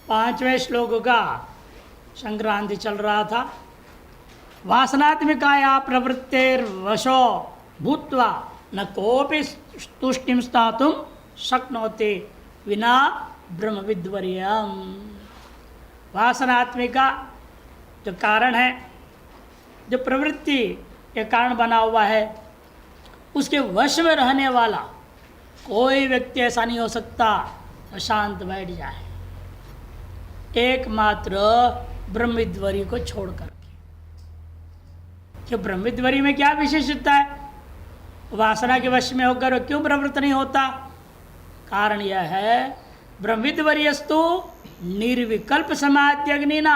5वें श्लोक का संक्रांति चल रहा था। वासनात्मिकाया प्रवृत्तिर्वशो भूत्वा न कोपि तुष्टिं स्थातुं शक्नोति विना ब्रह्मविद्वर्यम्। वासनात्मिका जो कारण है, जो प्रवृत्ति के कारण बना हुआ है, उसके वश में रहने वाला कोई व्यक्ति ऐसा नहीं हो सकता शांत बैठ जाए, एकमात्र ब्रह्मविद्वरी को छोड़ करके। कि ब्रह्मविद्वरी में क्या विशेषता है? वासना के वश में होकर क्यों प्रवृत्त नहीं होता? कारण यह है ब्रह्मविद्वर्यस्तु निर्विकल्प समाध्यग्निना।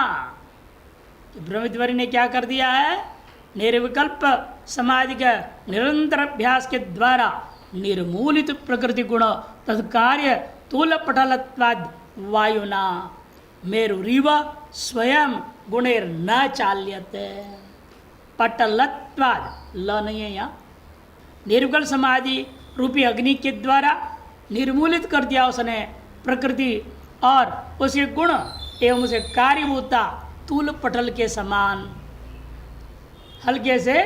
ब्रह्मविद्वरी ने क्या कर दिया है? निर्विकल्प समाधि के निरंतर अभ्यास के द्वारा निर्मूलित प्रकृति गुण तत्कार्य तूल पटलत्वाद वायुना मेरुरीव स्वयं गुणेर न चाल्यते। पटलत्वाद ल नहीं है यहाँ। निर्विकल्प समाधि रूपी अग्नि के द्वारा निर्मूलित कर दिया उसने प्रकृति और उसके गुण एवं उसे कार्यभूता तूल पटल के समान, हल्के से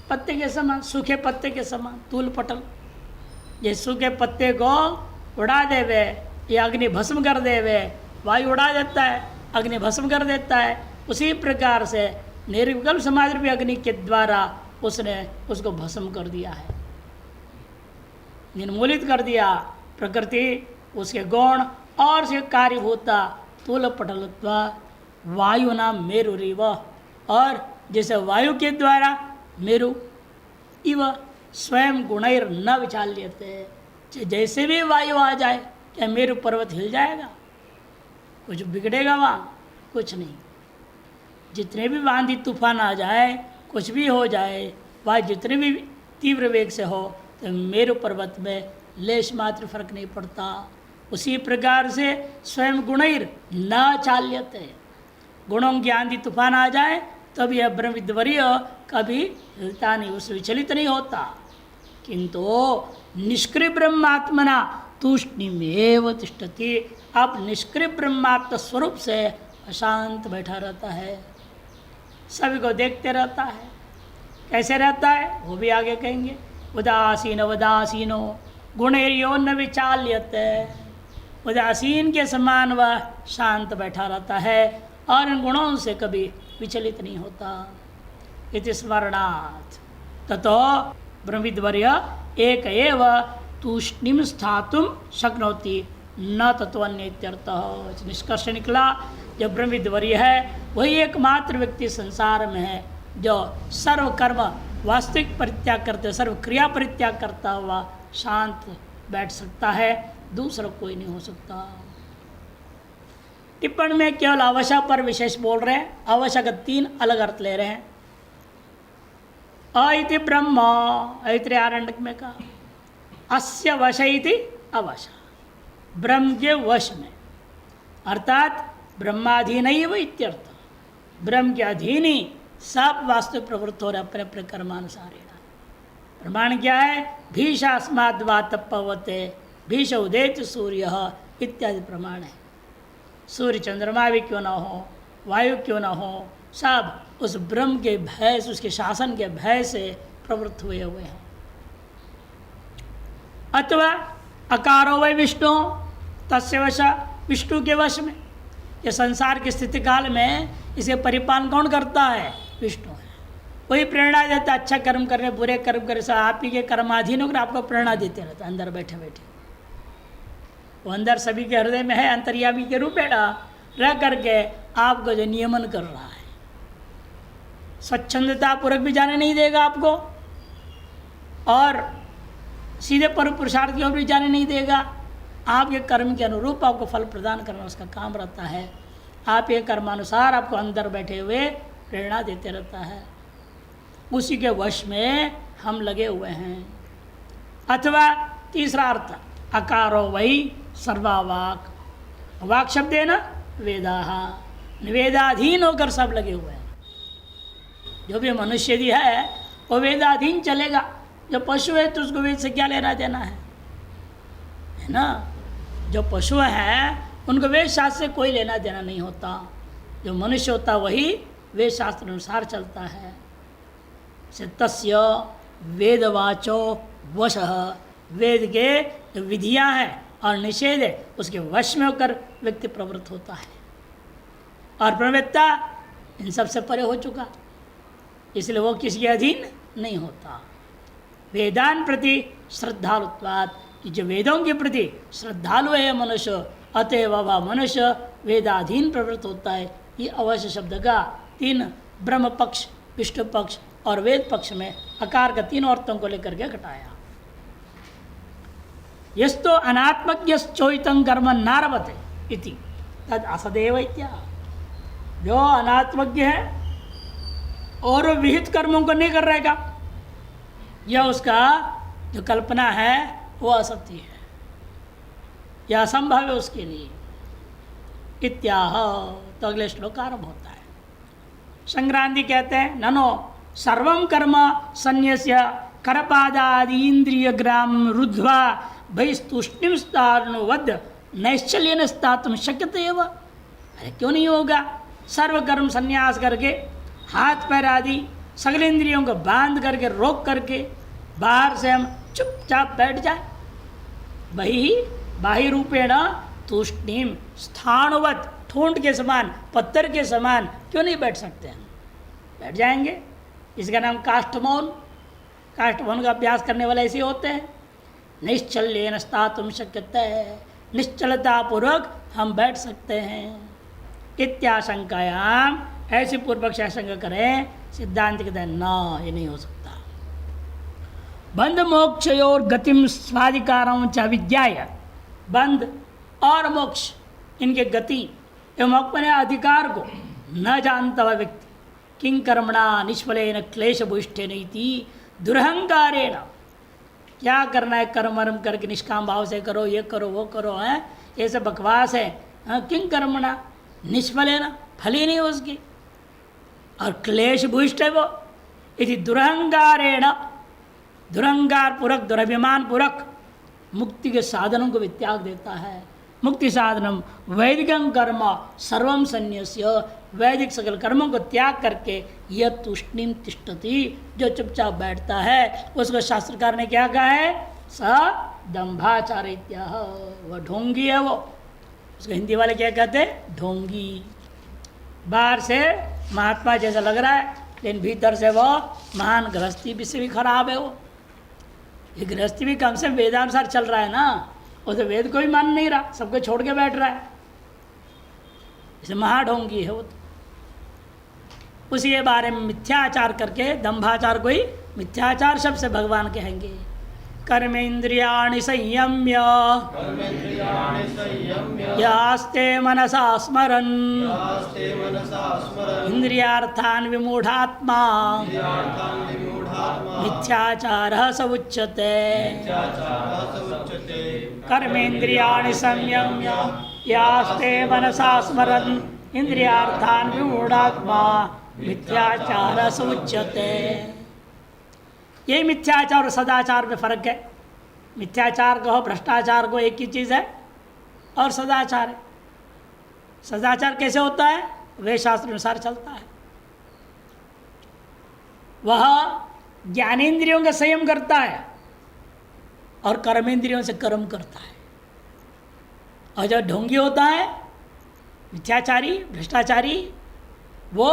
पत्ते के समान, सूखे पत्ते के समान तूल पटल। ये सूखे पत्ते को उड़ा देवे, ये अग्नि भस्म कर देवे, वायु उड़ा देता है, अग्नि भस्म कर देता है। उसी प्रकार से निर्विकल्प समाधि रूपी अग्नि के द्वारा उसने उसको भस्म कर दिया है, निर्मूलित कर दिया प्रकृति, उसके गुण और उसके कार्यभूता तूल पटलत्वा वायु नाम मेरुरीव। और जैसे वायु के द्वारा मेरु इव स्वयं गुणैर न विचाल्यते। जैसे भी वायु आ जाए क्या मेरु पर्वत हिल जाएगा? कुछ बिगड़ेगा वहाँ? कुछ नहीं। जितने भी आंधी तूफान आ जाए, कुछ भी हो जाए, वह जितने भी तीव्र वेग से हो, तो मेरु पर्वत में लेश मात्र फर्क नहीं पड़ता। उसी प्रकार से स्वयं गुणैर न चाल्यते। गुणों की आंधी तूफान आ जाए तब यह ब्रह्मविद्वर्य कभी हिलता नहीं, उससे विचलित नहीं होता। किंतु निष्क्रिय ब्रह्मात्मना तूष्णीमेव तिष्ठति। अब निष्क्रिय ब्रह्मात्म स्वरूप से अशांत बैठा रहता है, सभी को देखते रहता है। कैसे रहता है वो भी आगे कहेंगे। उदासीन उदासीनो गुणेर्यो न विचाल्यते। उदासीन के समान वह शांत बैठा रहता है और इन गुणों से कभी विचलित नहीं होता। इति स्मरणात् ततो ब्रह्मविद्वर्य एक एव तूष्णीम स्थातुं शक्नोति न तत्वन्यत्यर्थः। निष्कर्ष निकला जो ब्रह्मविद्वर्य है वही एकमात्र व्यक्ति संसार में है जो सर्व कर्म वास्तविक परित्याग करते, सर्व क्रिया परित्याग करता हुआ शांत बैठ सकता है, दूसरा कोई नहीं हो सकता। टिप्पणी में केवल अवशा पर विशेष बोल रहे हैं। अवशा का 3 अलग अर्थ ले रहे हैं। अइति ब्रह्म, ऐत्रेय आरण्यक में कहा अस्य वश इति अवशा, ब्रह्म के वश में, अर्थात ब्रह्माधीन ही वह इत्यर्थ। ब्रह्म के अधीन ही सब वास्तु प्रवृत्त हो रहे अपने अपने कर्मानुसार। प्रमाण क्या है? भीषास्माद् वा तपवते भीष उदेत सूर्य इत्यादि प्रमाण है। सूर्य चंद्रमा भी क्यों न हो, वायु क्यों न हो, सब उस ब्रह्म के भय से, उसके शासन के भय से प्रवृत्त हुए हैं। अथवा अकारो वै विष्णु तस्य वश, विष्णु के वश में। ये संसार की स्थिति काल में इसे परिपालन कौन करता है? विष्णु है। वही प्रेरणा देता, अच्छा कर्म करने, बुरे कर्म करने से आप ही के कर्माधीन होकर आपको प्रेरणा देते रहता है अंदर बैठे बैठे। वो अंदर सभी के हृदय में है, अंतर्यामी के रूप में रह करके आपको जो नियमन कर रहा है। स्वच्छंदता पूर्वक भी जाने नहीं देगा आपको और सीधे पर पुरुषार्थ की ओर भी जाने नहीं देगा। आपके कर्म के अनुरूप आपको फल प्रदान करना उसका काम रहता है। आप ये कर्मानुसार आपको अंदर बैठे हुए प्रेरणा देते रहता है। उसी के वश में हम लगे हुए हैं। अथवा तीसरा अर्थ अकारो वही सर्वावाक, वाक शब्द है ना वेदाः, वेदाधीन होकर सब लगे हुए हैं। जो भी मनुष्य यदि है वो वेदाधीन चलेगा। जो पशु है तो उसको वेद से क्या लेना देना है ना? जो पशु है उनको वेद शास्त्र से कोई लेना देना नहीं होता। जो मनुष्य होता वही वेद शास्त्र अनुसार चलता है। से तस्य वेदवाचो वशः, वेद के जो विधियाँ हैं और निषेध है उसके वश में होकर व्यक्ति प्रवृत्त होता है और प्रवृत्ता इन सब से परे हो चुका, इसलिए वो किसी के अधीन नहीं होता। वेदान प्रति श्रद्धालुत्वात्, कि जो वेदों के प्रति श्रद्धालु है मनुष्य, अतएव वह मनुष्य वेदाधीन प्रवृत्त होता है। ये अवश्य शब्द का 3 ब्रह्म पक्ष, विष्णु पक्ष और वेद पक्ष में अकार का 3 अर्थों को लेकर के घटाया। यस्तो अनात्मज्ञश्चोइतं कर्म नारभते इति तद असदेव इत्या। जो अनात्मज्ञ है और विहित कर्मों को नहीं कर रहेगा, यह उसका जो कल्पना है वो असत्य है, यह असंभव है उसके लिए। इत्याह, तो अगले श्लोक आरंभ होता है। संक्रांति कहते हैं ननो सर्वं कर्म संन्यस्य करपादादीन्द्रिय ग्राम रुद्ध्वा बहिस्तूष्णिम स्थाणुवद् नैश्चल्येन स्थातुं शक्यते एव। अरे क्यों नहीं होगा? सर्वकर्म संन्यास करके हाथ पैर आदि सगल इंद्रियों को बांध करके रोक करके बाहर से हम चुपचाप बैठ जाए। बाह्य रूपेण तूष्णिम स्थाणुवत्, ठोंठ के समान, पत्थर के समान क्यों नहीं बैठ सकते हैं? बैठ जाएंगे। इसका नाम काष्ठमौन। काष्ठमौन का अभ्यास करने वाले ऐसे होते हैं। निश्चल्येन स्थातुं शक्यते, निश्चलता पूर्वक हम बैठ सकते हैं। इत्याशंकायाम, ऐसी पूर्व पक्ष आशंका करें, सिद्धांत कहते हैं न, ये नहीं हो सकता। बंध मोक्षयोर गतिम स्वाधिकारं च विज्ञाय, बंध और मोक्ष इनके गति एवं अपने अधिकार को न जानता हुआ व्यक्ति किं कर्मणा निष्फलेन क्लेश भूष्ठेन इति दुरहंकारेण, क्या करना है कर्म वर्म करके निष्काम भाव से करो, ये करो वो करो, है ये सब बकवास है। किं कर्मणा निष्फलेन, फल ही नहीं उसकी, और क्लेश भूष्ट है वो। इति दुरहंकारेण, दुरहंकार पूर्वक, दुरभिमान पूर्वक मुक्ति के साधनों को भी त्याग देता है। मुक्ति साधनम वैदिकं कर्म सर्वं संन्यस्य, वैदिक सकल कर्मों को त्याग करके यह तूष्णिम तिष्ठति, जो चुपचाप बैठता है उसको शास्त्रकार ने क्या कहा है? स दंभाचारित्याह, वह ढोंगी है। वो उसको हिंदी वाले क्या कहते हैं? ढोंगी। बाहर से महात्मा जैसा लग रहा है, लेकिन भीतर से वो महान गृहस्थी भी से भी खराब है। वो ये गृहस्थी भी कम से वेदानुसार चल रहा है ना, वो तो वेद को भी मान नहीं रहा, सबको छोड़ के बैठ रहा है। इसे महाढोंगी है वो तो। उसी के बारे में मिथ्याचार करके, दंभाचार को ही मिथ्याचार शब्द से भगवान कहेंगे। कर्मेन्द्रियाणि संयम्य यास्ते मनसा स्मरन् इंद्रियार्थान् विमूढात्मा मिथ्याचारः स उच्यते। कर्मेन्द्रियाणि संयम्य यास्ते मनसा स्मरन् इंद्रियार्थान् विमूढात्मा मिथ्याचारः स उच्यते। यही मिथ्याचार और सदाचार में फर्क है। मिथ्याचार कहो, भ्रष्टाचार को, एक ही चीज़ है, और सदाचार है। सदाचार कैसे होता है? वे शास्त्र अनुसार चलता है। वह ज्ञानेंद्रियों का संयम करता है और कर्मेंद्रियों से कर्म करता है। और जो ढोंगी होता है, मिथ्याचारी, भ्रष्टाचारी, वो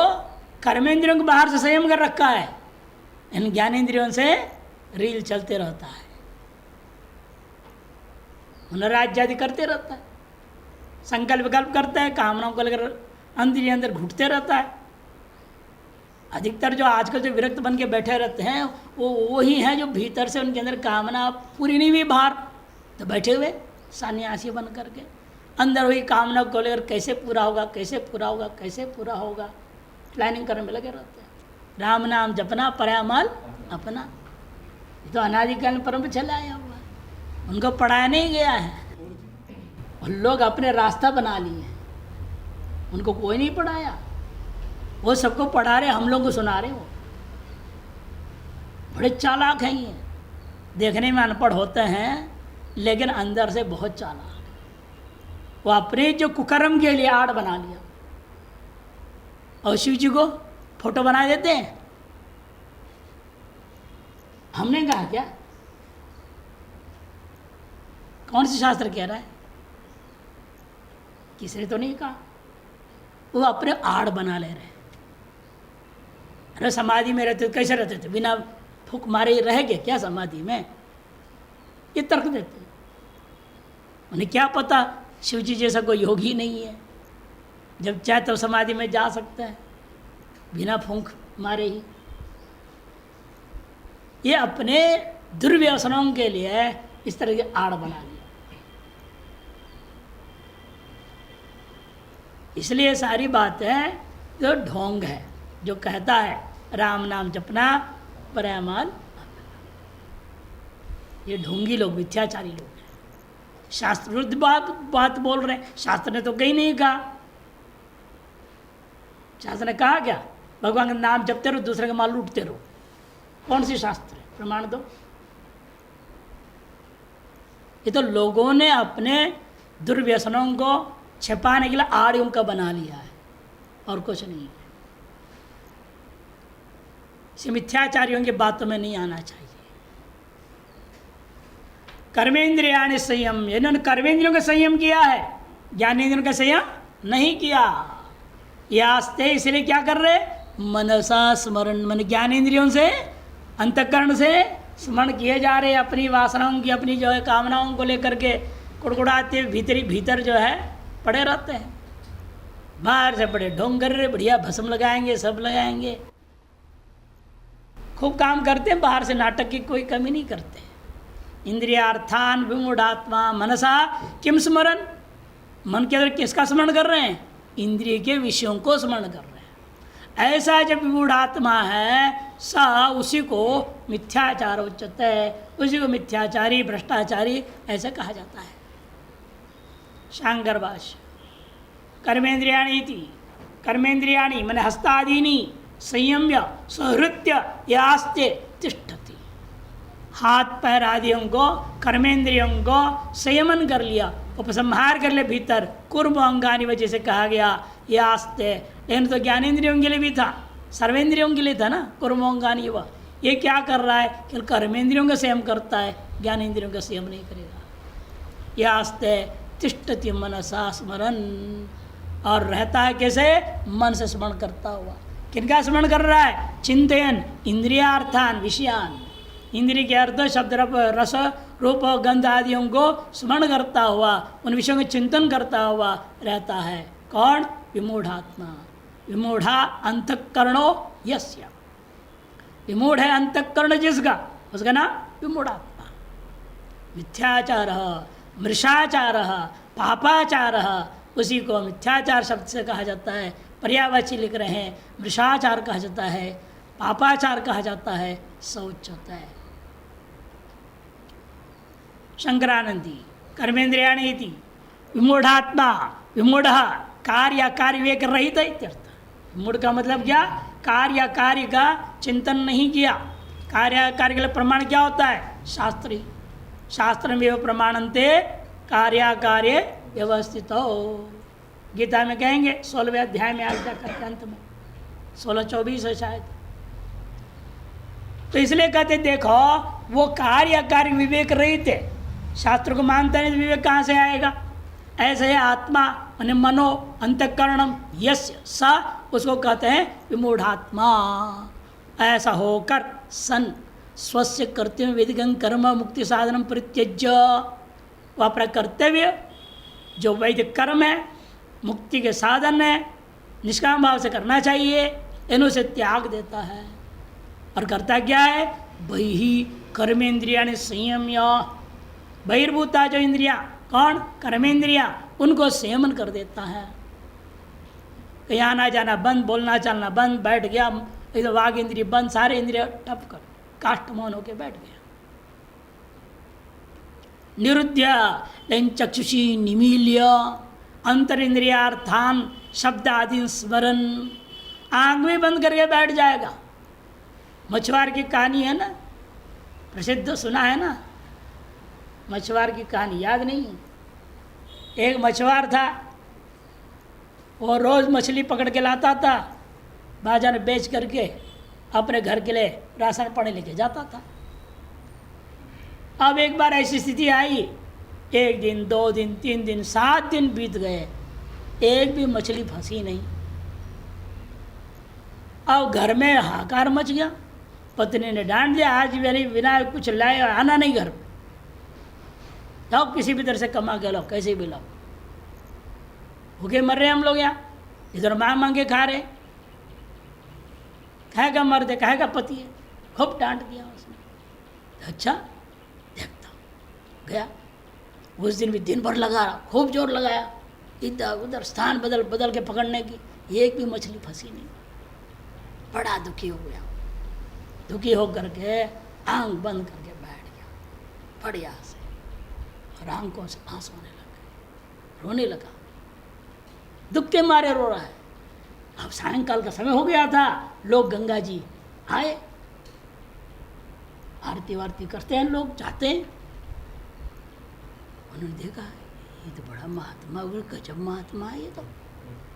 कर्मेंद्रियों को बाहर से संयम कर रखा है, इन ज्ञानेंद्रियों से रील चलते रहता है, राज्य आदि करते रहता है, संकल्प विकल्प करता है, कामनाओं को लेकर अंदर घुटते रहता है। अधिकतर जो आजकल जो विरक्त बन के बैठे रहते हैं वो वही हैं जो भीतर से उनके अंदर कामना पूरी नहीं हुई बाहर, तो बैठे हुए सन्यासी बन करके अंदर वही कामना को लेकर कैसे पूरा होगा, कैसे पूरा होगा, कैसे पूरा होगा, प्लानिंग करने में लगे रहते हैं। राम नाम जपना, परामल अपना, ये तो अनादिकाल परम चला आया हुआ, उनको पढ़ाया नहीं गया है। और लोग अपने रास्ता बना लिए, उनको कोई नहीं पढ़ाया, वो सबको पढ़ा रहे, हम लोग को सुना रहे। वो बड़े चालाक हैं ये, देखने में अनपढ़ होते हैं लेकिन अंदर से बहुत चालाक। वो अपने जो कुकर्म के लिए आड़ बना लिया। और शिव जी को फोटो बना देते हैं। हमने कहा क्या? कौन सी शास्त्र कह रहा है? किसी ने तो नहीं कहा। वो अपने आड़ बना ले रहे। अरे समाधि में रहते तो कैसे रहते थे? बिना फूक मारे रह गए क्या समाधि में? ये तर्क देते हैं। उन्हें क्या पता शिव जी जैसा कोई योगी नहीं है, जब चाहे तो समाधि में जा सकता है बिना फूंक मारे ही। ये अपने दुर्व्यसनों के लिए इस तरह की आड़ बना लिया। इसलिए सारी बात है जो ढोंग है, जो कहता है राम नाम जपना परमाल, ये ढोंगी लोग, मिथ्याचारी लोग हैं। शास्त्र विरुद्ध बात बोल रहे हैं। शास्त्र ने तो कहीं नहीं कहा। शास्त्र ने कहा क्या? भगवान का नाम जपते रहो, दूसरे का माल लूटते रहो। कौन सी शास्त्र है? प्रमाण दो। ये तो लोगों ने अपने दुर्व्यसनों को छिपाने के लिए आड़ उनका बना लिया है, और कुछ नहीं है। इसे मिथ्याचारियों की बातों में नहीं आना चाहिए। कर्मेंद्रियाणि संयम, इन्होंने कर्मेंद्रियों का संयम किया है, ज्ञानेंद्रियों का संयम नहीं किया। यास्ते, इसलिए क्या कर रहे? मनसा स्मरण, मन ज्ञानेंद्रियों से, अंतःकरण से स्मरण किए जा रहे। अपनी वासनाओं की, अपनी जो है कामनाओं को लेकर के कुड़कुड़ाते भीतर जो है पड़े रहते हैं। बाहर से बड़े ढोंग कर रहे, बढ़िया भस्म लगाएंगे, सब लगाएंगे, खूब काम करते हैं, बाहर से नाटक की कोई कमी नहीं करते। इंद्रियार्थान विमूढ़ात्मा मनसा किम स्मरण, मन के अंदर किसका स्मरण कर रहे हैं? इंद्रिय के विषयों को स्मरण कर रहे हैं। ऐसा जब विमूढ़ात्मा है सा, उसी को मिथ्याचार उच्चते है, उसी को मिथ्याचारी, भ्रष्टाचारी ऐसा कहा जाता है। शांकर भाष्य, कर्मेंद्रियाणि इति, कर्मेंद्रियाणि मन हस्तादीनि संयम्य सहृत्य यास्ते तिष्ठति। हाथ पैर आदियों को, कर्मेंद्रियों को संयमन कर लिया, उपसंहार कर ले भीतर। कुर्म अंगानि वजह से कहा गया यास्ते, लेकिन तो ज्ञानेंद्रियों के लिए भी था, सर्वेंद्रियों के लिए था ना कुर्म अंगानि। वह ये क्या कर रहा है? केवल कर्मेंद्रियों का संयम करता है, ज्ञानेंद्रियों का संयम नहीं करेगा। यास्ते तिष्ठति मनसा स्मरण, और रहता है कैसे? मन से स्मरण करता हुआ। किनका स्मरण कर रहा है? चिंतन इंद्रियार्थान विषयान, इंद्रिय के अर्थ शब्द रस रूप गंध आदियों को स्मरण करता हुआ, उन विषयों का चिंतन करता हुआ रहता है। कौन? विमूढ़ात्मा। विमूढ़ा अंतःकरणो यस्य, विमूढ़ है अंतःकरण जिसका, उसका नाम विमूढ़ात्मा। मिथ्याचार, मृषाचार, पापाचार, उसी को मिथ्याचार शब्द से कहा जाता है। पर्यायवाची लिख रहे हैं, मृषाचार कहा जाता है, पापाचार कहा जाता है, शौच होता है। शंकरानंदी कर्मेंद्रियाणि इति विमूढ़ात्मा, विमूढ़ कार्य कार्य विवेक रहित इत्यर्थ। विमूढ़ का मतलब क्या? कार्य कार्य का चिंतन नहीं किया। कार्य कार्य के लिए प्रमाण क्या होता है? शास्त्री। शास्त्र में प्रमाणन्ते कार्य कार्य व्यवस्थित हो। गीता में कहेंगे 16वें अध्याय में आज तक अंत में 16-24 है शायद। तो इसलिए कहते देखो, वो कार्य कार्य विवेक रहित है, शास्त्र को मानता नहीं तो विवेक कहाँ से आएगा? ऐसे है आत्मा माने मनो अंतःकरणम यस्य सा, उसको कहते हैं विमूढ़ात्मा। ऐसा होकर सन स्वस्य कर्तव्य विधिगं कर्म मुक्ति साधनम परित्यज्य, वह अपना कर्तव्य जो वैदिक कर्म है, मुक्ति के साधन है, निष्काम भाव से करना चाहिए, इन्हों से त्याग देता है। और करता क्या है? बहि कर्मेंद्रियाणि संयम्य, बहिर्भूता जो इंद्रियां, कौन? कर्मेंद्रियां, उनको संयमन कर देता है। कहीं आना जाना बंद, बोलना चलना बंद, बैठ गया इधर वाग इंद्रिय बंद, सारे इंद्रिय टप कर काष्ठ मौन होकर बैठ गया। निरुद्ध्य लेकिन चक्षुषी निमील्य अंतर इंद्रियार्थान शब्द आदि स्मरण, आंख भी बंद करके बैठ जाएगा। मछुआर की कहानी है ना, प्रसिद्ध, सुना है ना? मछुआर की कहानी याद नहीं? एक मछुआर था, वो रोज़ मछली पकड़ के लाता था, बाजार में बेच करके अपने घर के लिए राशन पानी लेके जाता था। अब एक बार ऐसी स्थिति आई, 1 दिन 2 दिन 3 दिन 7 दिन बीत गए, एक भी मछली फंसी नहीं। अब घर में हाहाकार मच गया। पत्नी ने डांट दिया, आज मेरी बिना कुछ लाए आना नहीं घर, जाओ किसी भी तरह से कमा के लाओ, कैसे भी लाओ, भूखे मर रहे हम लोग यहाँ, इधर मांग मांगे खा रहे, कहेगा मर्द है, कहेगा पति है। खूब डांट दिया उसने। अच्छा देखता हूँ, गया उस दिन भी दिन भर लगा, खूब जोर लगाया, इधर उधर स्थान बदल बदल के पकड़ने की, एक भी मछली फंसी नहीं। बड़ा दुखी हो गया, दुखी होकर के आंख बंद करके बैठ गया बढ़िया से, और आंखों से आंसू आने लगे, रोने लगा, दुख के मारे रो रहा है। अब सायंकाल का समय हो गया था, लोग गंगा जी आए, आरती वारती करते हैं लोग, जाते हैं। उन्होंने देखा ये तो बड़ा महात्मा, गजब महात्मा है ये तो,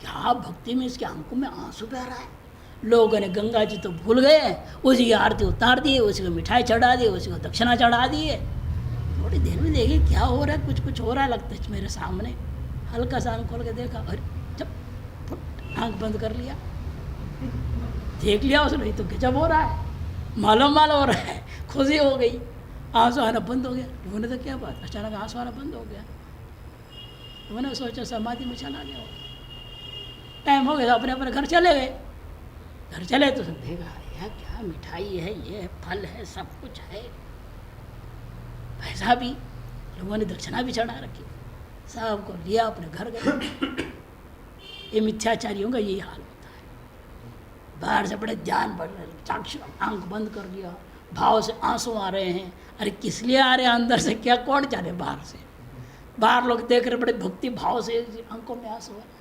क्या भक्ति में इसकी आंखों में आंसू बह रहा है। लोगों ने गंगा जी तो भूल गए, उसी की आरती उतार दी, उसी को मिठाई चढ़ा दी, उसी को दक्षिणा चढ़ा दिए। थोड़ी देर में देखिए क्या हो रहा है, कुछ कुछ हो रहा है लगता है मेरे सामने। हल्का सा आंख खोल के देखा, अरे जब फुट आंख बंद कर लिया, देख लिया उसने, तो गजब हो रहा है, मालूम हो रहा है। खुशी हो गई, आंसू आना बंद हो गया। उन्होंने तो क्या बात, अचानक आंसू आना बंद हो गया। उन्होंने सोचा समाधि में चला गया, टाइम हो गया, अपने अपने घर चले गए। घर चले तो देखा यह क्या मिठाई है, ये फल है, सब कुछ है, पैसा भी, लोगों ने दक्षिणा भी चढ़ा रखी, सबको लिया, अपने घर गए। ये मिथ्याचारियों का यही हाल होता है। बाहर से बड़े ध्यान बढ़ रहे, चाक्षु आंख बंद कर लिया, भाव से आंसू आ रहे हैं। अरे किस लिए आ रहे हैं, अंदर से क्या, कौन जाने बाहर से। बाहर लोग देख रहे बड़े भक्ति भाव से, आंखों में आंसू आ रहे,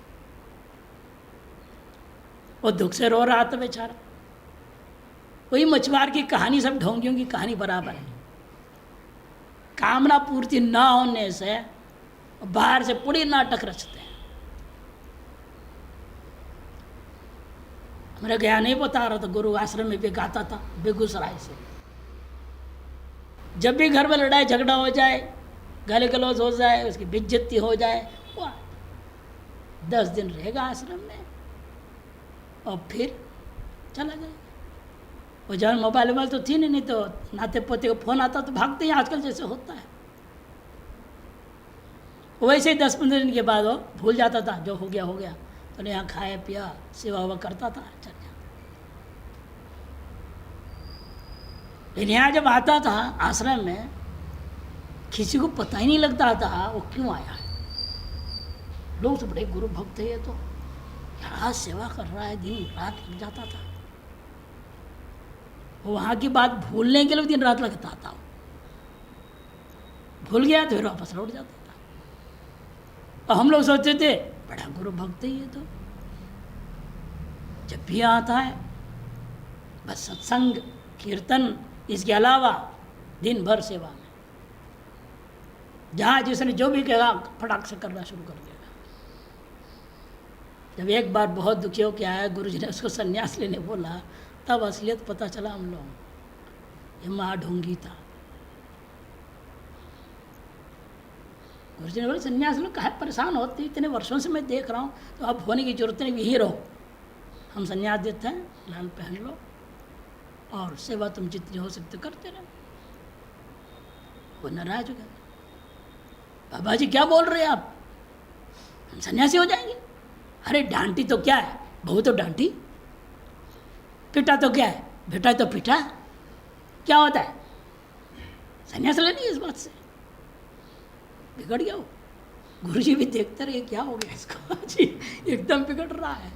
वो दुख से रो रहा था बेचारा। वही मछुआर की कहानी, सब ढोंगियों की कहानी बराबर है। कामना पूर्ति ना होने से बाहर से पूरी नाटक रचते हैं। मेरे गया नहीं बता रहा था, गुरु आश्रम में भी गाता था बेगूसराय से। जब भी घर में लड़ाई झगड़ा हो जाए, गाली गलौज हो जाए, उसकी बेइज्जती हो जाए, वो 10 दिन रहेगा आश्रम में और फिर चला जाएगा। वो जब मोबाइल वोबाइल तो थी नहीं, तो नाते पोते को फोन आता तो भागते ही, आजकल जैसे होता है वैसे ही 10-15 दिन के बाद वो भूल जाता था, जो हो गया हो गया। तो यहाँ खाया पिया सेवा हुआ करता था, चल जाता। लेकिन यहाँ जब आता था आश्रम में, किसी को पता ही नहीं लगता था वो क्यों आया है। लोग तो बड़े गुरु भक्त है, ये तो क्या सेवा कर रहा है, दिन रात लग जाता था। वहाँ की बात भूलने के लिए दिन रात लगता था, भूल गया तो फिर वापस लौट जाता था। और हम लोग सोचते थे बड़ा गुरु भक्त है ये तो, जब भी आता है बस सत्संग कीर्तन, इसके अलावा दिन भर सेवा में, जहाँ जिसने जो भी कहा फटाक से करना शुरू कर दिया। जब एक बार बहुत दुखी हो के आया, गुरु जी ने उसको संन्यास लेने बोला, तब असलियत पता चला हम लोग, ये महाढोंगी था। गुरु जी ने बोले संन्यास लोग काहे परेशान होते, इतने वर्षों से मैं देख रहा हूँ, तो अब होने की जरूरत नहीं, यहीं रहो, हम संन्यास देते हैं, लाल पहन लो और सेवा तुम जितनी हो सकते करते रहो। वो नाराज हो गया, बाबा जी क्या बोल रहे हैं आप, हम सन्यासी हो जाएंगे। अरे डांटी तो क्या है, बहू तो डांटी, पिटा तो क्या है, बेटा तो पिटा, क्या होता है, सन्यास लेनी इस बात से। बिगड़ गया वो। गुरुजी भी देखते रहे क्या हो गया इसको, जी एकदम बिगड़ रहा है।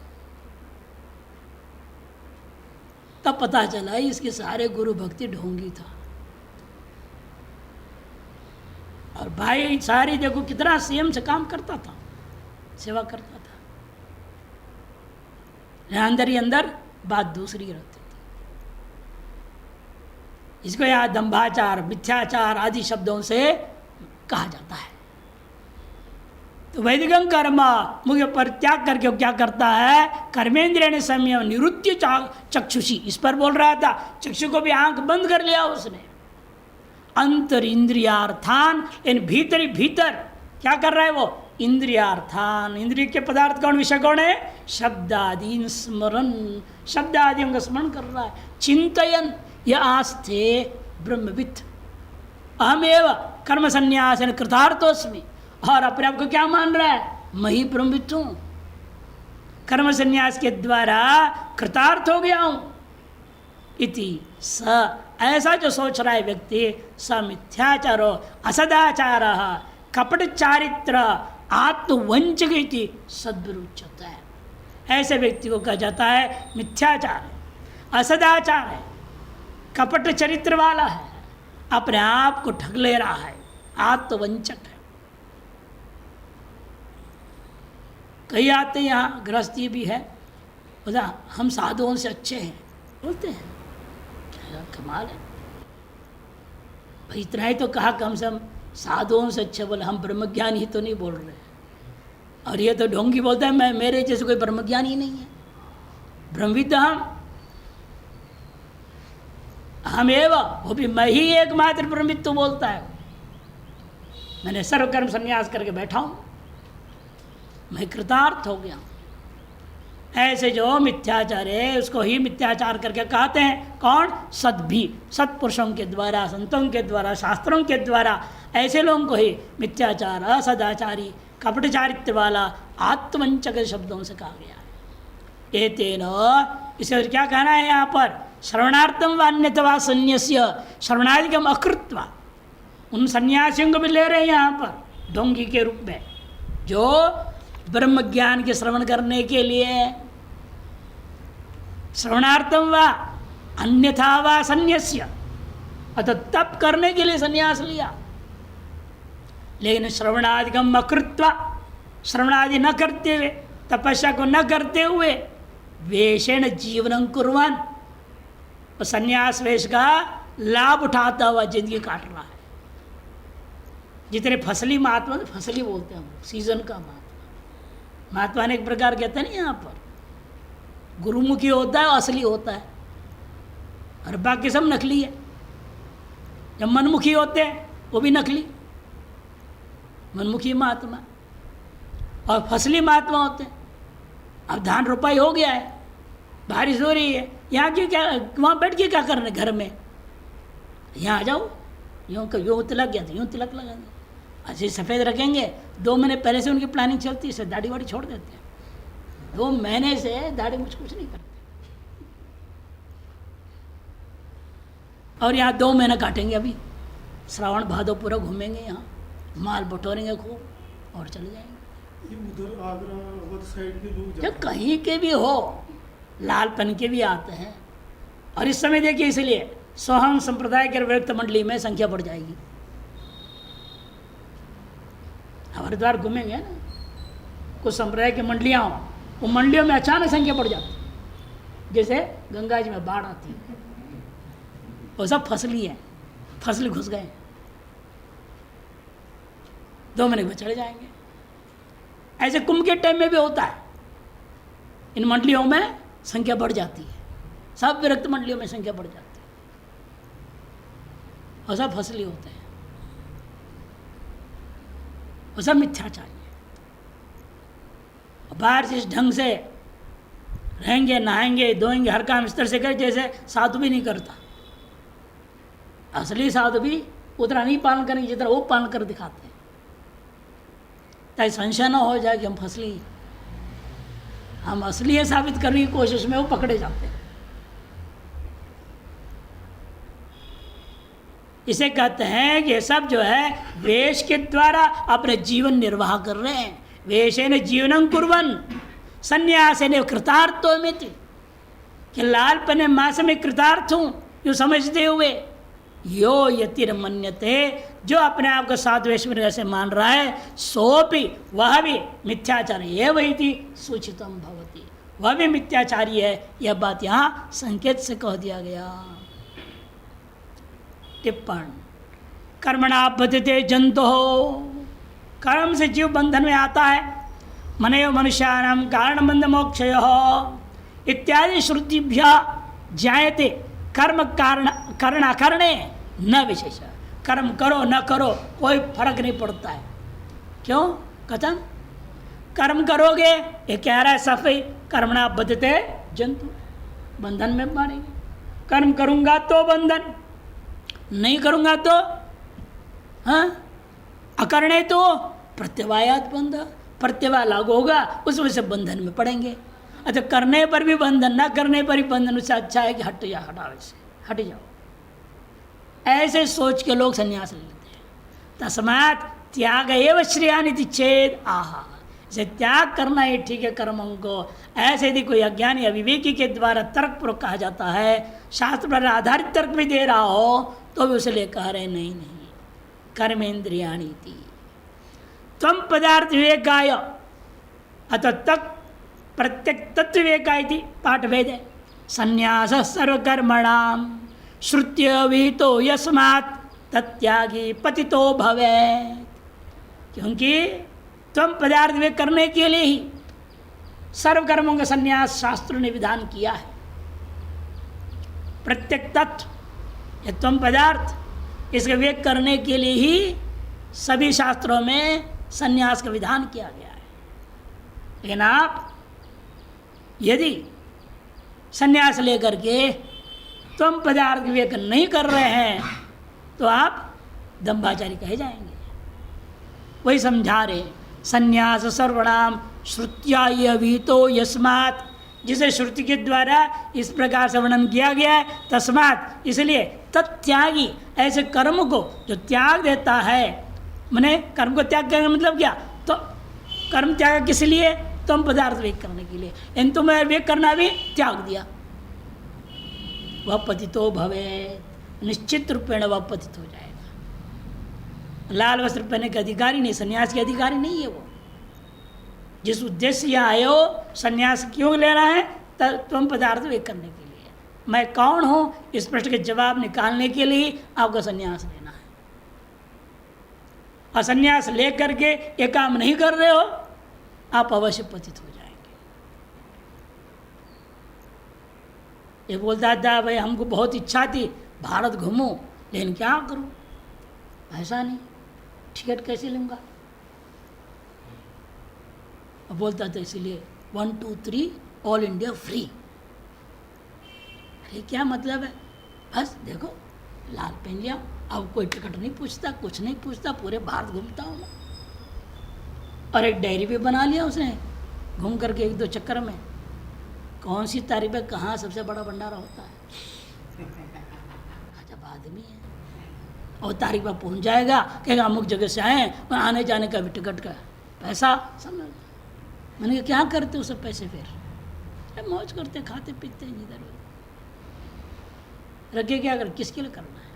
तब पता चला इसके सारे गुरु भक्ति ढोंगी था। और भाई सारी देखो कितना संयम से काम करता था, सेवा करता था, अंदर ही अंदर बात दूसरी रहती थी। इसको यहाँ दंभाचार, मिथ्याचार आदि शब्दों से कहा जाता है। तो वैदिकं कर्म मुख्य परित्याग करके वो क्या करता है, कर्मेंद्रिय ने संयम निरुद्य चक्षुषी, इस पर बोल रहा था, चक्षु को भी आंख बंद कर लिया उसने। अंतर इंद्रियार्थान, इन भीतर ही भीतर क्या कर रहा है वो, इंद्रियार्थान, इंद्रिय के पदार्थ कौन, विषय कौन है, शब्दादि स्मरण, शब्दादियों का स्मरण कर रहा है, चिंतयन यह आस्थे ब्रह्मविद अहमेव कर्म संन्यास कृतार्थोस्मि, और अपने आप को क्या मान रहा है, मैं ही ब्रह्मविद हूँ, कर्म संन्यास के द्वारा कृतार्थ हो गया हूँ। इति स, ऐसा जो सोच रहा है व्यक्ति, स मिथ्याचारो असदाचार कपट चारित्र आत्मवंचक इति सद्गुरुच्यते है। ऐसे व्यक्ति को कहा जाता है मिथ्याचार है, असदाचार है, कपट चरित्र वाला है, अपने आप को ठग ले रहा है, आत्मवंचक है। कई आते हैं यहाँ, गृहस्थी भी है, बोला हम साधुओं से अच्छे हैं, बोलते हैं, क्या कमाल है भाई, इतना ही तो कहा कम से कम साधुओं से अच्छे, बोले हम ब्रह्मज्ञानी ही तो नहीं बोल रहे। और ये तो ढोंगी बोलता है मैं, मेरे जैसे कोई ब्रह्मज्ञानी ही नहीं है, ब्रह्मविद हम एवं, वो भी मैं ही एकमात्र ब्रह्मविद तो बोलता है। मैंने सर्वकर्म संन्यास करके बैठा हूँ, मैं कृतार्थ हो गया। ऐसे जो मिथ्याचार है उसको ही मिथ्याचार करके कहते हैं, कौन, सद्भी, सत्पुरुषों के द्वारा, संतों के द्वारा, शास्त्रों के द्वारा, ऐसे लोगों को ही मिथ्याचार, असदाचारी, कपट चारित्र वाला, आत्मवंचक शब्दों से कहा गया है। एतेन, इसे क्या कहना है यहाँ पर, श्रवणार्थम व अन्यतवा संन्यास्य श्रवणादिकम अकृत्वा, उन सन्यासियों को भी ले रहे हैं यहाँ पर ढोंगी के रूप में, जो ब्रह्म ज्ञान के श्रवण करने के लिए श्रवणार्थम व अन्यथा व संन्यास्य, अतः तप करने के लिए संन्यास लिया, लेकिन श्रवणादिकम अकृत्वा, श्रवणादि न करते हुए, तपस्या को न करते हुए, वेशेण जीवनं कुर्वन्, संन्यास वेश का लाभ उठाता हुआ जिंदगी काट रहा है। जितने फसली महात्मा, फसली बोलते हैं हम, सीजन का महात्मा, महात्मा ने एक प्रकार कहते हैं ना यहाँ पर, गुरुमुखी होता है, असली होता है, और बाकी सब नकली है। जब मनमुखी होते हैं वो भी नकली, मनमुखी महात्मा, और फसली महात्मा होते हैं। अब धान रोपाई हो गया है, बारिश हो रही है, यहाँ की क्या, वहाँ बैठ के क्या करने, घर में, यहाँ आ जाओ, यूँ तिलक गया तो यूँ तिलक लगाएंगे, ऐसे सफ़ेद रखेंगे। 2 महीने पहले से उनकी प्लानिंग चलती है, दाढ़ी वाड़ी छोड़ देते हैं, 2 महीने से दाढ़ी मुझ कुछ नहीं करते, और यहाँ 2 महीना काटेंगे, अभी श्रावण भादो पूरा घूमेंगे, यहाँ माल बटोरेंगे खूब और चले जाएंगे। उधर आगरा साइड के लोग जब कहीं के भी हो, लालपन के भी आते हैं। और इस समय देखिए, इसलिए सोहम संप्रदाय के व्यक्त मंडली में संख्या बढ़ जाएगी। हरिद्वार घूमेंगे ना, कुछ संप्रदाय की मंडलियाँ हों, वो मंडलियों में अचानक संख्या बढ़ जाती है, जैसे गंगा जी में बाढ़ आती है, वो सब फसली है, फसली घुस गए, 2 महीने में चले जाएंगे। ऐसे कुंभ के टाइम में भी होता है, इन मंडलियों में संख्या बढ़ जाती है, सब विरक्त मंडलियों में संख्या बढ़ जाती है, और सब फसली होते हैं, और सब मिथ्याचारी है। बाहर से इस ढंग से रहेंगे, नहाएंगे, धोएंगे, हर काम इस तरह से करे जैसे साधु भी नहीं करता। असली साधु भी उतना नहीं पालन करेंगे जितना वो पालन कर दिखाते हैं, ताकि संशय न हो जाए कि हम फसली, हम असली है साबित करने की कोशिश में वो पकड़े जाते हैं। इसे कहते हैं कि ये सब जो है वेश के द्वारा अपने जीवन निर्वाह कर रहे हैं। वेशेन जीवनं कुर्वन् संन्यासेन कृतार्थो मिति, कि लालपने मास में कृतार्थ हूँ यूँ समझते हुए, यो यतिर मन्यते, जो अपने आप को साधुवेश में ऐसे मान रहा है, सोपि वह भी मिथ्याचार ये वही थी सूचितम भवती, वह भी मिथ्याचारी है। यह बात यहाँ संकेत से कह दिया गया। टिप्पण कर्मणा बधते जंतो, कर्म से जीव बंधन में आता है। मनयो मनुष्याणाम कारण बंध मोक्षयो इत्यादि श्रुतिभ्य जायते कर्म कारण करणे न विशेष। कर्म करो न करो कोई फर्क नहीं पड़ता है। क्यों? कथन कर्म करोगे ये कह रहा है सफाई कर्मणा बद्धते जंतु, बंधन में मारेंगे। कर्म करूंगा तो बंधन, नहीं करूंगा तो हाँ, अकरणे तो प्रत्यवायात बंध, प्रत्यवाय लागू होगा उस वजह से बंधन में पड़ेंगे। अच्छा करने पर भी बंधन, ना करने पर भी बंधन, उससे अच्छा है कि हट जा, हटाओ से हट जाओ। ऐसे सोच के लोग संन्यास ले लेते हैं। तस्मात् त्याग एवं श्रेयानिति चेद आहा, इसे त्याग करना ही ठीक है कर्मों को। ऐसे यदि कोई अज्ञानी अविवेकी के द्वारा तर्क पूर्वक कहा जाता है, शास्त्र पर आधारित तर्क भी दे रहा हो तो भी उसे लिए कह रहे नहीं नहीं कर्मेंद्रियाणि थी त्वं पदार्थ विवेकाय अतः तक प्रत्यक तत्व विवेकाय थी पाठ भेद है। संन्यास सर्वकर्मणाम श्रुत्य विहितो यस्मात् तत्यागी पतितो भवेत्। क्योंकि त्वं पदार्थ विवेक करने के लिए ही सर्वकर्मों का संन्यास शास्त्रों ने विधान किया है। प्रत्येक तत्व या त्वं पदार्थ इसका विवेक करने के लिए ही सभी शास्त्रों में संन्यास का विधान किया गया है। लेकिन आप यदि संन्यास लेकर के त्वं पदार्थ विवेक नहीं कर रहे हैं तो आप दंभाचारी कहे जाएंगे। वही समझा रहे संन्यास सर्वणाम श्रुत्या अभिहितो यस्मात्, जिसे श्रुति के द्वारा इस प्रकार से वर्णन किया गया है। तस्मात् इसलिए तत्यागी, ऐसे कर्म को जो त्याग देता है, मैंने कर्म को त्याग करने का मतलब क्या? तो कर्म त्याग किस लिए? तुम पदार्थ विवेक करने के लिए। इन तुम्हें विवेक करना भी त्याग दिया, वह पतितो भवे, निश्चित रूपेण वह पतित हो जाएगा। लाल वस्त्र पहनने के अधिकारी नहीं, संन्यास के अधिकारी नहीं है वो। जिस उद्देश्य यहाँ आए हो, संन्यास क्यों लेना है? तुम पदार्थ विवेक करने के लिए। मैं कौन हूँ इस प्रश्न के जवाब निकालने के लिए आपको संन्यास लेना है। और संन्यास ले करके ये काम नहीं कर रहे हो, आप अवश्य पतित हो जाएंगे। ये बोलता था भाई हमको बहुत इच्छा थी भारत घूमूं, लेकिन क्या करूं, ऐसा नहीं, टिकट कैसे लूँगा? बोलता था इसीलिए 1 2 3 ऑल इंडिया फ्री। अरे क्या मतलब है? बस देखो लाल पहन लिया, अब कोई टिकट नहीं पूछता, कुछ नहीं पूछता, पूरे भारत घूमता हूँ। और एक डायरी भी बना लिया उसने घूम करके 1 2 चक्कर में, कौन सी तारीख में कहाँ सबसे बड़ा भंडारा होता है। जब आदमी है और तारीख पर पहुँच जाएगा, कहेगा अमुक जगह से आए और आने जाने का भी टिकट का पैसा समझ। मैंने कहा क्या करते हो सब पैसे? फिर मौज करते, खाते पीते हैं इधर उधर, रखे क्या कर, किसके लिए करना है?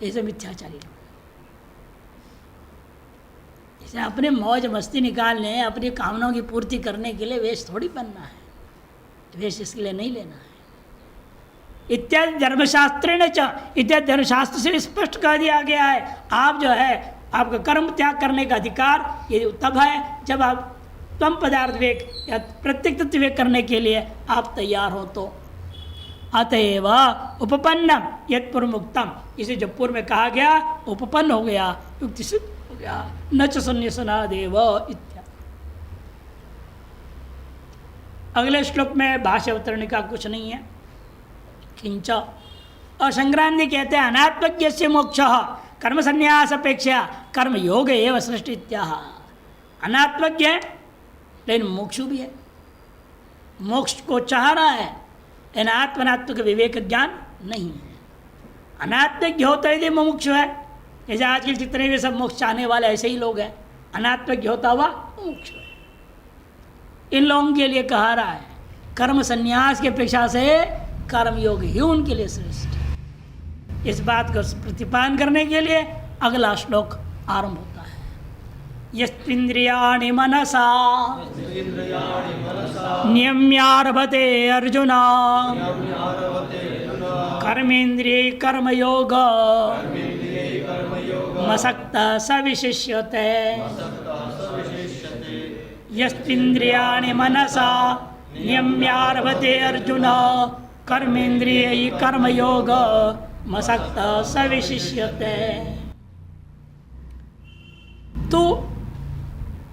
ऐसे मिथ्याचारी लोग, इसे अपने मौज मस्ती निकालने, अपनी कामनाओं की पूर्ति करने के लिए वेश थोड़ी बनना है, वेश इसके लिए नहीं लेना है। इत्यादि धर्मशास्त्रेण च, इत्यादि धर्मशास्त्र से स्पष्ट कह दिया गया है। आप जो है आपका कर्म त्याग करने का अधिकार ये तब है जब आप त्वं पदार्थ विवेक या प्रत्येक तत्व विवेक करने के लिए आप तैयार हो तो। अतएव उपपन्नम यत् पूर्वमुक्तम, इसे जो पूर्व में कहा गया उपपन्न हो गया, युक्ति सिद्ध हो गया। न च संन्यासनादेव इत्यादि। अगले श्लोक में भाष्य अवतरण का कुछ नहीं है। किंच, और संक्रांति कहते हैं अनात्मज्ञस्य मोक्षः कर्म संन्यास अपेक्षा कर्म योग एवं सृष्टि इत्याह। अनात्मज्ञ है लेकिन मोक्ष भी है, मोक्ष को चाह रहा है, लेकिन आत्मनात्म का विवेक ज्ञान नहीं है। अनात्मज्ञ होता है मुमुक्ष है, जैसे आजकल जितने भी सब मोक्ष चाहने वाले ऐसे ही लोग हैं। अनात्मज्ञ होता हुआ मोक्ष है। इन लोगों के लिए कहा रहा है कर्म संन्यास की अपेक्षा से कर्म योग ही उनके लिए श्रेष्ठ। इस बात को प्रतिपादन करने के लिए अगला श्लोक आरंभ होता है। यस्त्विन्द्रियाणि मनसा नियम्यारभते अर्जुन कर्मेन्द्रिये कर्मयोग मसक्त सविशिष्यते यस्त्विन्द्रियाणि मनसा नियम्यारभते अर्जुन कर्मेन्द्रियै कर्मयोग मसक्त सविशिष्यते। तो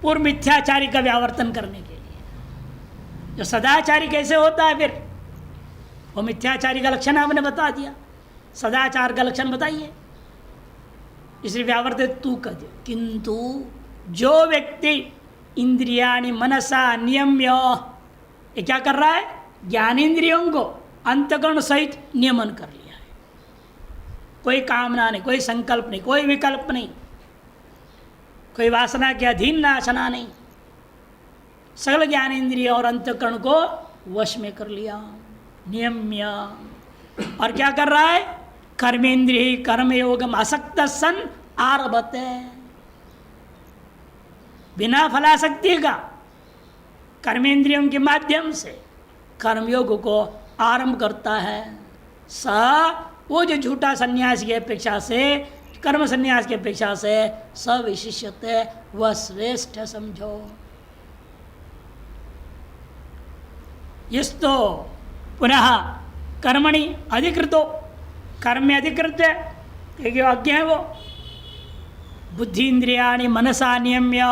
पूर्व मिथ्याचारी का व्यावर्तन करने के लिए जो सदाचारी कैसे होता है, फिर वो मिथ्याचारी का लक्षण आपने बता दिया, सदाचार का लक्षण बताइए, इसलिए व्यावर्तित तू कह दे। किंतु जो व्यक्ति इंद्रियाणि मनसा नियम्य, ये क्या कर रहा है, ज्ञानेन्द्रियों को अंतकरण सहित नियमन कर लिया है, कोई कामना नहीं, कोई संकल्प नहीं, कोई विकल्प नहीं, कोई वासना के अधीन नाशना नहीं, सकल ज्ञानेन्द्रिय और अंतकरण को वश में कर लिया, नियम्य। और क्या कर रहा है, कर्मेन्द्रिय कर्मयोगम आसक्त सन आरभते, बिना फलासक्ति का कर्मेंद्रियों के माध्यम से कर्मयोग को आरंभ करता है। वो जो झूठा संन्यास की अपेक्षा से, कर्म संन्यास की अपेक्षा से सविशिष्यते, वह श्रेष्ठ समझो। यस्तो पुनः कर्मणि अधिकृतो, कर्म में अधिकृत है क्योंकि अज्ञ है वो, बुद्धि इंद्रियाणि मनसा नियम्य,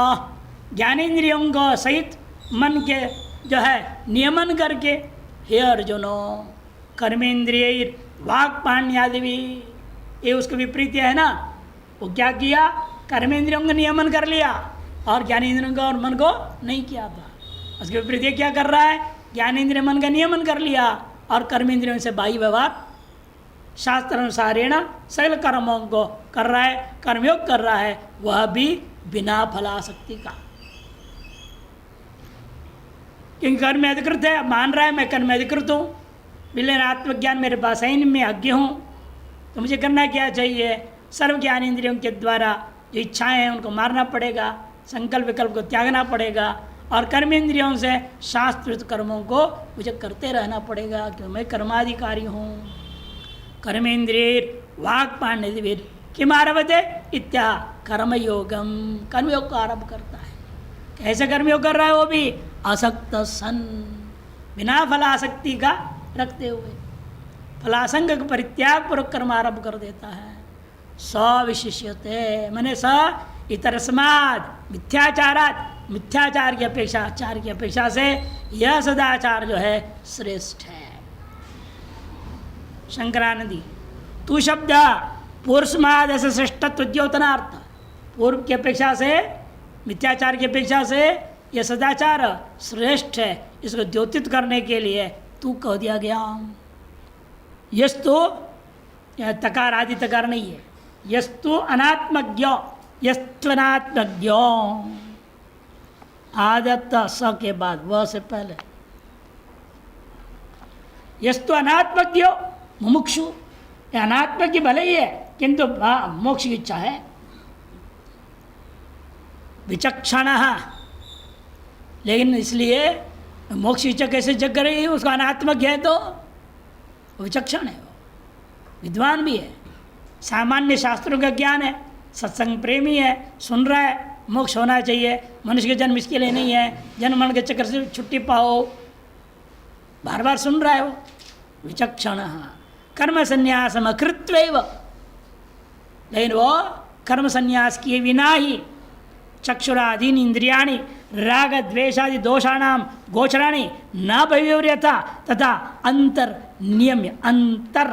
ज्ञानेन्द्रियों को सहित मन के जो है नियमन करके, हे अर्जुनो कर्मेंद्रिय वाक्पाण्यादि भी, ये उसके विपरीत है ना, वो क्या किया, कर्मेंद्रियों का नियमन कर लिया और ज्ञानेन्द्रियों का और मन को नहीं किया था। उसके विपरीत ये क्या कर रहा है, ज्ञानेन्द्रिय मन का नियमन कर लिया और कर्मेंद्रियों से बाह्य व्यवहार शास्त्र अनुसारेण सकल कर्मों को कर रहा है, कर्मयोग कर रहा है, वह भी बिना फलासक्ति का, क्योंकि कर्म में अधिकृत है, मान रहा है मैं कर्म में अधिकृत हूँ, बिल्कुल आत्मज्ञान मेरे पास है, मैं अज्ञ हूँ, तो मुझे करना क्या चाहिए, सर्व ज्ञान इंद्रियों के द्वारा जो इच्छाएं हैं उनको मारना पड़ेगा, संकल्प विकल्प को त्यागना पड़ेगा और कर्मेंद्रियों से शास्त्रित कर्मों को मुझे करते रहना पड़ेगा, क्योंकि मैं कर्माधिकारी हूँ। कर्मेंद्रिय वाक्पाण्य किम आरभते इत्या कर्मयोगम, कर्मयोग को आरंभ करता है। कैसे कर्मयोग कर रहा है, वो भी आसक्त सन, बिना फलासक्ति का रखते हुए, फलासंग का परित्याग पूर्वक कर्म आरंभ कर देता है। सविशिष्यते मैंने स इतरस्माद मिथ्याचारात, मिथ्याचार की अपेक्षा, आचार की अपेक्षा से यह सदाचार जो है श्रेष्ठ है। शंकरानंदी तू शब्द पूर्वस्माद ऐसे श्रेष्ठत्व द्योतनार्थ, पूर्व की अपेक्षा से, मिथ्याचार की अपेक्षा से यह सदाचार श्रेष्ठ है, इसको द्योतित करने के लिए तू कह दिया गया। यस्तु तकार आदि तकार नहीं है, यस्तु अनात्मज्ञ, यस्त्वनात्मज्ञ, आदत स के बाद वह से पहले, यस्तु अनात्मज्ञ मुमुक्षु, अनात्मज्ञ भले ही है किंतु मोक्ष की इच्छा है। विचक्षण, लेकिन इसलिए मोक्ष इच्छा कैसे जग रही है, उसका अनात्मज्ञ है तो विचक्षण है, वो विद्वान भी है, सामान्य शास्त्रों का ज्ञान है, सत्संग प्रेमी है, सुन रहा है मोक्ष होना चाहिए, मनुष्य के जन्म इसके लिए नहीं है, जन्म मरण के चक्कर से छुट्टी पाओ, बार बार सुन रहा है वो विचक्षण। कर्म संन्यासम अकृत्वैव, लेकिन वो कर्म संन्यास किए बिना ही चक्षुरादीन इंद्रियाणि राग द्वेषादि दोषाणां गोचराणि न भवेयुर्यथा तथा अंतर नियम्य, अंतर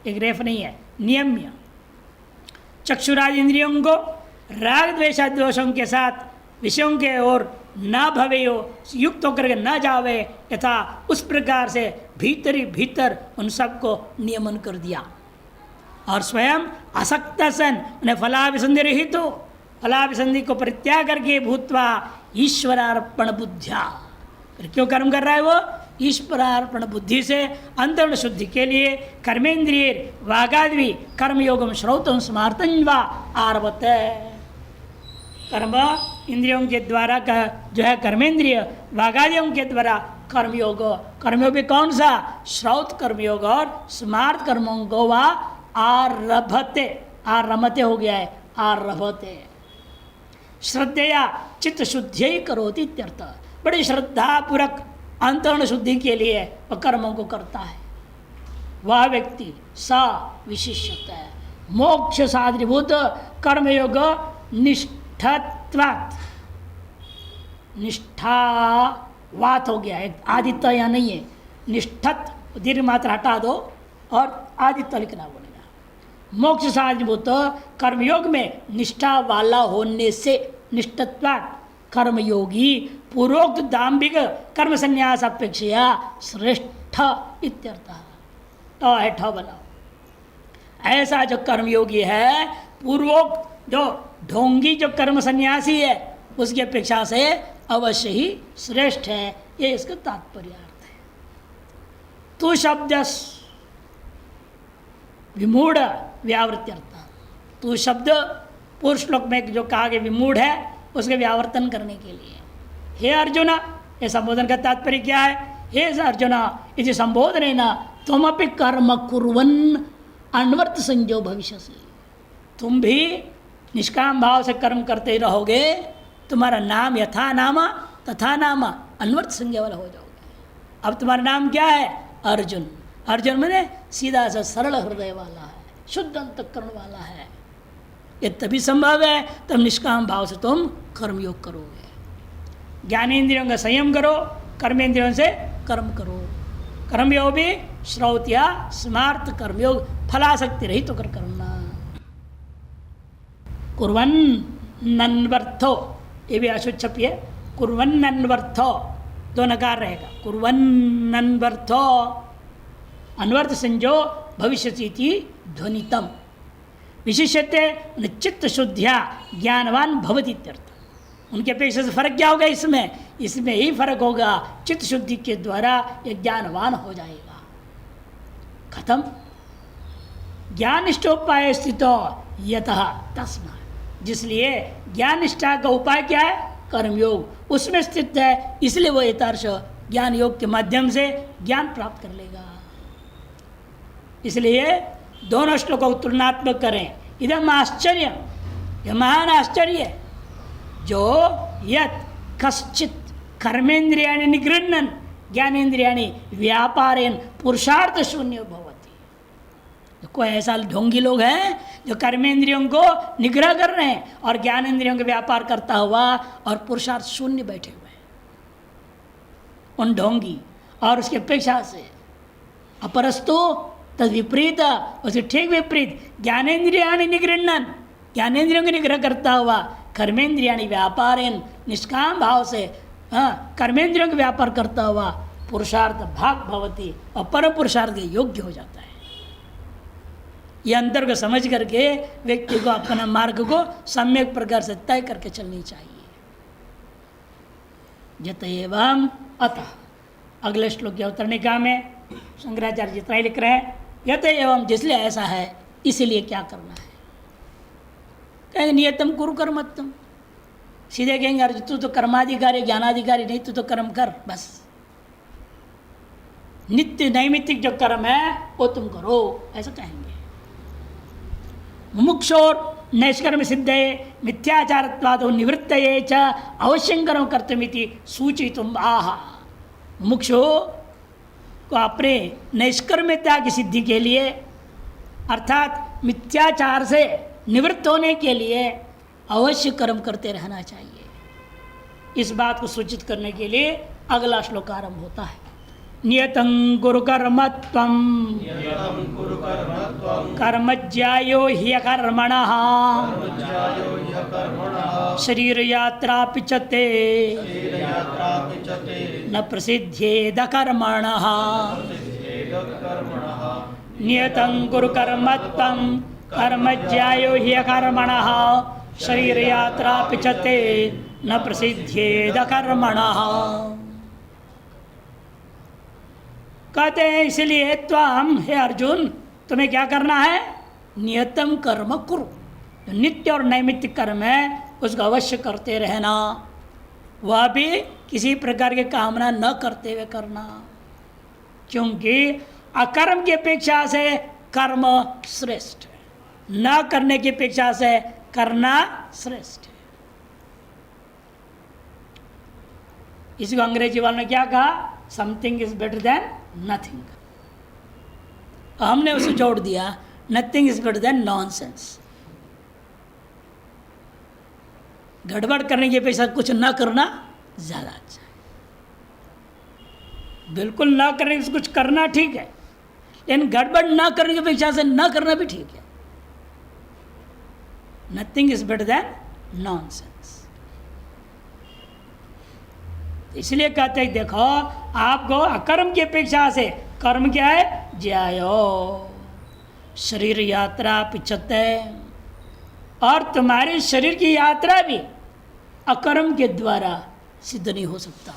एक रेफ नहीं है, नियम्य चक्षुरादि इंद्रियों को राग द्वेषादि दोषों के साथ विषयों के ओर न भवेयो, युक्त होकर के न जावे, यथा उस प्रकार से भीतर ही भीतर उन सबको नियमन कर दिया और स्वयं आसक्त सन उन्हें फलाभिसंधि रहित हो, फलाभिसंधि को परित्याग करके भूतवा ईश्वरार्पण बुद्धिया, फिर क्यों कर्म कर रहा है वो, ईश्वरार्पण बुद्धि से अंतरण शुद्धि के लिए कर्मेंद्रिय वागादि कर्मयोगम श्रौतम स्मार्तन वा आरभते, कर्म इंद्रियों के द्वारा का जो है कर्मेंद्रिय वागादियों के द्वारा कर्मयोग, कर्मयोग भी कौन सा, श्रौत कर्मयोग और स्मार्त कर्मों को वा आरभते, आरमते हो गया है, आरभते। श्रद्धया चित्त शुद्धि करोति इत्यर्थ। बड़ी श्रद्धापूर्वक अंतरण शुद्धि के लिए वह कर्मों को करता है। वह व्यक्ति सा विशिष्यता है मोक्ष साधनीभूत कर्मयोग निष्ठत्वात्। निष्ठावात हो गया, एक आदित्य या नहीं है, निष्ठत दीर्घ मात्रा हटा दो और आदित्य लिखना बोलेगा। मोक्ष साधनीभूत कर्मयोग में निष्ठा वाला होने से निष्ठत्वात् कर्मयोगी पूर्वोक्त दाम्भिक कर्म संन्यास अपेक्षा श्रेष्ठ इत्यर्थ। तो है ठ बनाओ। ऐसा जो कर्मयोगी है पूर्वोक्त जो ढोंगी जो कर्म सन्यासी है उसकी अपेक्षा से अवश्य ही श्रेष्ठ है, ये इसका तात्पर्यार्थ है। तू शब्द विमूढ़ व्यावृत्यर्थ। तू शब्द पूर्व श्लोक में जो कहा गया विमूढ़ है उसके व्यावर्तन करने के लिए। हे अर्जुन, ये संबोधन का तात्पर्य क्या है? हे अर्जुन इति संबोधन न त्वमपि कर्म कुर्वन् अन्वर्त संजो भविष्यसि। तुम भी निष्काम भाव से कर्म करते रहोगे, तुम्हारा नाम यथा नाम तथा नाम अन्वर्त संज्ञा वाला हो जाओगे। अब तुम्हारा नाम क्या है? अर्जुन। अर्जुन मैंने सीधा सा सरल हृदय वाला है, शुद्ध अंतःकरण वाला है। ये तभी संभव है तब निष्काम भाव से तुम कर्मयोग करोगे। ज्ञानेन्द्रियों का संयम करो, कर्मेंद्रियों से कर्म करो। कर्मयोग भी श्रौत या स्मार्त कर्मयोग फलासक्ति रहित होकर करना। कुर्वन्नन्वर्थो, ये भी अशुद्ध छपी है। कुर्वन्नन्वर्थो दो नकार रहेगा। कुर्वन्नन्वर्थो अन्वर्थ संजो भविष्यति ध्वनितम। विशिष्यते चित्त शुद्धिया ज्ञानवान भवति इत्यर्थ। उनके अपेक्षा से फर्क क्या होगा इसमें? इसमें ही फर्क होगा, चित्त शुद्धि के द्वारा ये ज्ञानवान हो जाएगा। खत्म। ज्ञान निष्ठोपाय स्थितो यतः तस्मा। जिसलिए ज्ञान निष्ठा का उपाय क्या है? कर्मयोग। उसमें स्थित है, इसलिए वो यथार्थ ज्ञान योग के माध्यम से ज्ञान प्राप्त कर लेगा। इसलिए दोनों श्लोकों को तुलनात्मक करें। इदम आश्चर्य, यह महान आश्चर्य है। जो यत कश्चित कर्मेन्द्रियाणि निगृह्णन् ज्ञानेन्द्रियाणि व्यापारेण पुरुषार्थ शून्य भवति। तो कोई ऐसा ढोंगी लोग हैं जो कर्मेंद्रियों को निग्रह कर रहे हैं और ज्ञानेन्द्रियों का व्यापार करता हुआ और पुरुषार्थ शून्य बैठे हुए हैं। उन ढोंगी और उसकी अपेक्षा से अपरस्तु तद विपरीत, उसके ठीक विपरीत ज्ञानेन्द्रियाणि निगृह्णन्, ज्ञानेन्द्रियों को निग्रह करता हुआ कर्मेंद्रियाणि व्यापारेण निष्काम भाव से कर्मेंद्रियों का व्यापार करता हुआ पुरुषार्थ भाग भवति और परम पुरुषार्थ के योग्य हो जाता है। यह अंतर को समझ करके व्यक्ति को अपना मार्ग को सम्यक प्रकार से तय करके चलनी चाहिए। जत एवं अतः, अगले श्लोक के उत्तरनिका में शंकराचार्य जितना ही लिख रहे हैं, यत एवं जिसलिए ऐसा है इसीलिए क्या करना है। कहेंगे नियतम कुरु कर्मत्तम, सीधे कहेंगे अर्जुन तू तो कर्माधिकारी ज्ञानाधिकारी नहीं, तू तो कर्म कर बस। नित्य नैमित्तिक जो कर्म है वो तुम करो, ऐसा कहेंगे। मुमुक्षोर नैष्कर्म सिद्धे मिथ्याचारत्वादो निवृत्तये च अवश्यं कर्म कर्तुमिति सूचितुम आह। मुमुक्षु को अपने नैष्कर्म्यता की सिद्धि के लिए अर्थात मिथ्याचार से निवृत्त होने के लिए अवश्य कर्म करते रहना चाहिए। इस बात को सूचित करने के लिए अगला श्लोक आरंभ होता है। नियतं कुरु कर्मत्वं कर्मज्यायो ह्यकर्मणः शरीरयात्रापि च ते न प्रसिद्ध्येद कर्मणः। नियतं कुरु कर्मत्वं कर्मज्यायो ह्यकर्मणः शरीरयात्रापि च ते न प्रसिद्ध्येद कर्मणः। कहते हैं इसलिए त्वाम, हे अर्जुन, तुम्हें क्या करना है? नियतम कर्म कुरु, नित्य और नैमित्तिक कर्म है उसको अवश्य करते रहना। वह भी किसी प्रकार की कामना न करते हुए करना, क्योंकि अकर्म की अपेक्षा से कर्म श्रेष्ठ है, न करने की अपेक्षा से करना श्रेष्ठ है। इसी को अंग्रेजी वालों ने क्या कहा, something is better than nothing. हमने उसे जोड़ दिया, nothing is better than nonsense. गड़बड़ करने की अपेक्षा कुछ ना करना ज़्यादा अच्छा है। बिल्कुल ना करने से कुछ करना ठीक है, लेकिन गड़बड़ ना करने की अपेक्षा से ना करना भी ठीक है। Nothing is better than nonsense. इसलिए कहते हैं देखो, आपको अकर्म की अपेक्षा से कर्म क्या है, ज्यायो शरीर यात्रा पिछते, और तुम्हारे शरीर की यात्रा भी अकर्म के द्वारा सिद्ध नहीं हो सकता।